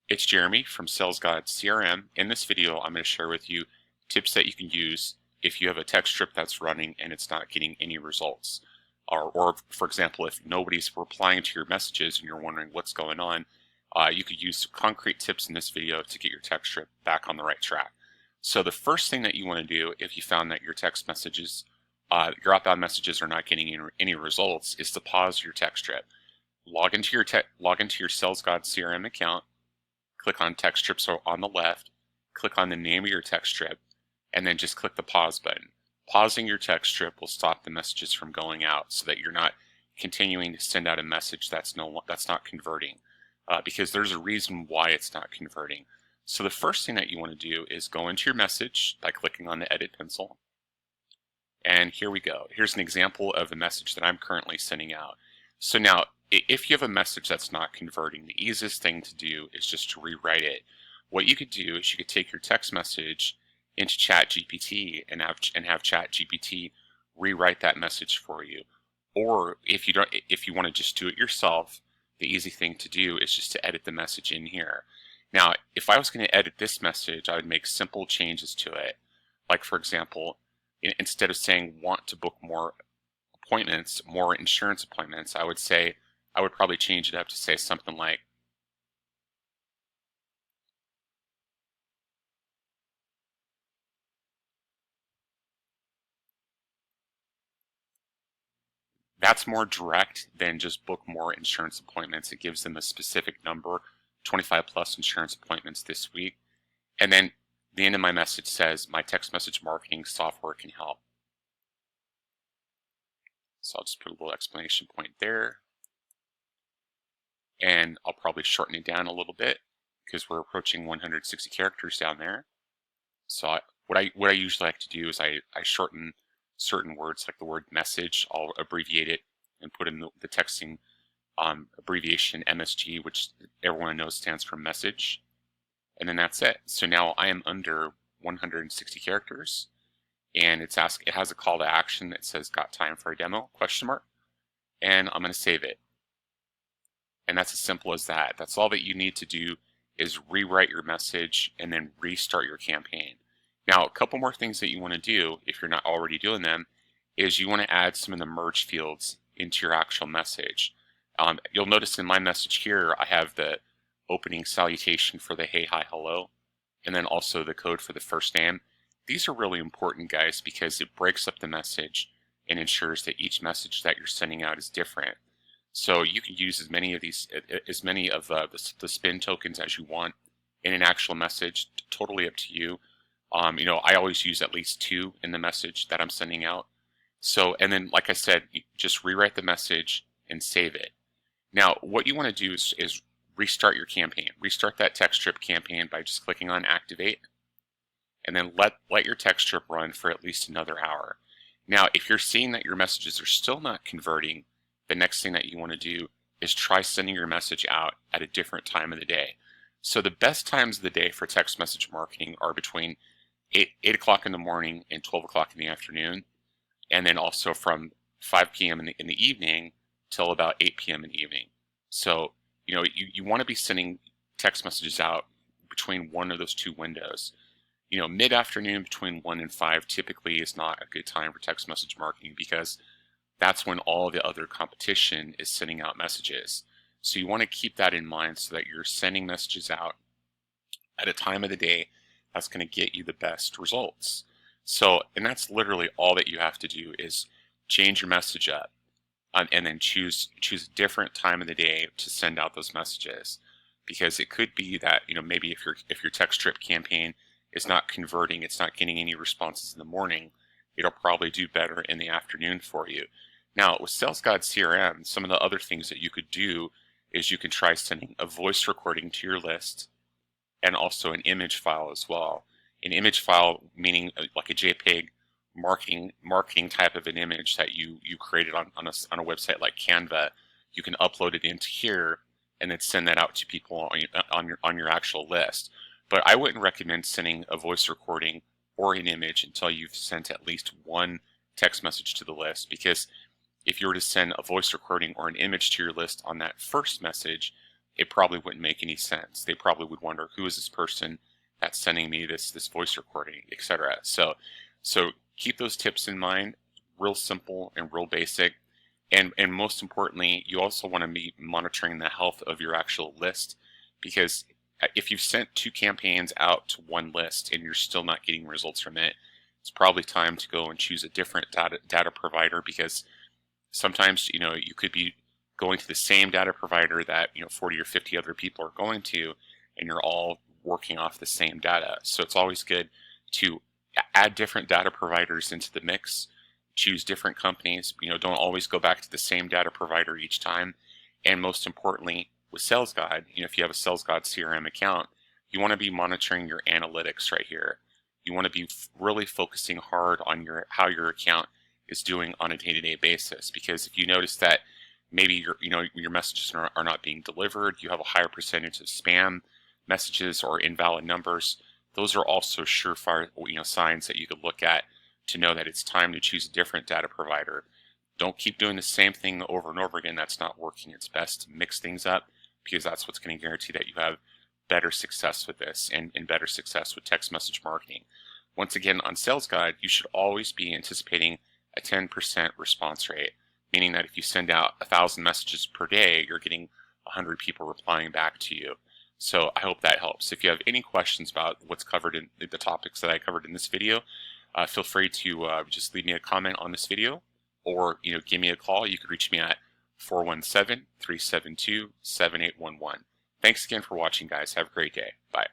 It's Jeremy from SalesGodCRM. In this video, I'm going to share with you tips that you can use if you have a text strip that's running and it's not getting any results. Or for example, if nobody's replying to your messages and you're wondering what's going on, you could use some concrete tips in this video to get your text strip back on the right track. So the first thing that you want to do if you found that your text messages, your outbound messages are not getting any results, is to pause your text strip. Log into your SalesGodCRM account. Click on text strips on the left, click on the name of your text strip, and then just click the pause button. Pausing your text strip will stop the messages from going out so that you're not continuing to send out a message that's not converting, because there's a reason why it's not converting. So the first thing that you want to do is go into your message by clicking on the edit pencil. And here we go. Here's an example of a message that I'm currently sending out. So now, if you have a message that's not converting, the easiest thing to do is just to rewrite it. What you could do is you could take your text message into ChatGPT and have ChatGPT rewrite that message for you. Or if you want to just do it yourself, the easy thing to do is just to edit the message in here. Now, if I was going to edit this message, I would make simple changes to it. Like, for example, instead of saying want to book more appointments, more insurance appointments, I would probably change it up to say something like, that's more direct than just book more insurance appointments. It gives them a specific number, 25 plus insurance appointments this week. And then the end of my message says, my text message marketing software can help. So I'll just put a little exclamation point there. And I'll probably shorten it down a little bit because we're approaching 160 characters down there. So what I usually like to do is I shorten certain words, like the word message. I'll abbreviate it and put in the texting abbreviation MSG, which everyone knows stands for message. And then that's it. So now I am under 160 characters, and it has a call to action that says "Got time for a demo?" ? And I'm going to save it. And that's as simple as that. That's all that you need to do is rewrite your message and then restart your campaign. Now, a couple more things that you want to do, if you're not already doing them, is you want to add some of the merge fields into your actual message. You'll notice in my message here, I have the opening salutation for the hey, hi, hello, and then also the code for the first name. These are really important, guys, because it breaks up the message and ensures that each message that you're sending out is different. So you can use as many of the spin tokens as you want in an actual message. Totally up to you. I always use at least 2 in the message that I'm sending out. So, and then, like I said, you just rewrite the message and save it. Now, what you want to do is restart your campaign. Restart that text strip campaign by just clicking on Activate, and then let your text strip run for at least another hour. Now, if you're seeing that your messages are still not converting, the next thing that you want to do is try sending your message out at a different time of the day. So the best times of the day for text message marketing are between 8 o'clock in the morning and 12 o'clock in the afternoon, and then also from 5 p.m. in the evening till about 8 p.m. in the evening. So you want to be sending text messages out between one of those 2 windows. Mid-afternoon between 1 and 5 typically is not a good time for text message marketing because that's when all the other competition is sending out messages. So you want to keep that in mind so that you're sending messages out at a time of the day that's going to get you the best results. So, and that's literally all that you have to do is change your message up, and then choose a different time of the day to send out those messages. Because it could be that maybe if your text strip campaign is not converting, it's not getting any responses in the morning, it'll probably do better in the afternoon for you. Now, with SalesGodCRM, some of the other things that you could do is you can try sending a voice recording to your list and also an image file as well. An image file meaning like a JPEG marketing type of an image that you created on a website like Canva. You can upload it into here and then send that out to people on your actual list. But I wouldn't recommend sending a voice recording or an image until you've sent at least 1 text message to the list, because if you were to send a voice recording or an image to your list on that first message, it probably wouldn't make any sense. They probably would wonder, who is this person that's sending me this voice recording, etc. So keep those tips in mind, real simple and real basic. And most importantly, you also want to be monitoring the health of your actual list, because if you've sent 2 campaigns out to 1 list and you're still not getting results from it, it's probably time to go and choose a different data provider, because sometimes, you could be going to the same data provider that 40 or 50 other people are going to, and you're all working off the same data. So it's always good to add different data providers into the mix, choose different companies. Don't always go back to the same data provider each time. And most importantly, with SalesGod, if you have a SalesGodCRM account, you want to be monitoring your analytics right here. You want to be really focusing hard on how your account is doing on a day-to-day basis, because if you notice that maybe your messages are not being delivered, you have a higher percentage of spam messages or invalid numbers, those are also surefire signs that you could look at to know that it's time to choose a different data provider. Don't keep doing the same thing over and over again. That's not working. It's best to mix things up, because that's what's going to guarantee that you have better success with this and better success with text message marketing. Once again, on SalesGod, you should always be anticipating a 10% response rate, meaning that if you send out 1,000 messages per day, you're getting 100 people replying back to you. So I hope that helps. If you have any questions about what's covered in the topics that I covered in this video, feel free to just leave me a comment on this video, or give me a call. You can reach me at 417-372-7811. Thanks again for watching, guys. Have a great day. Bye.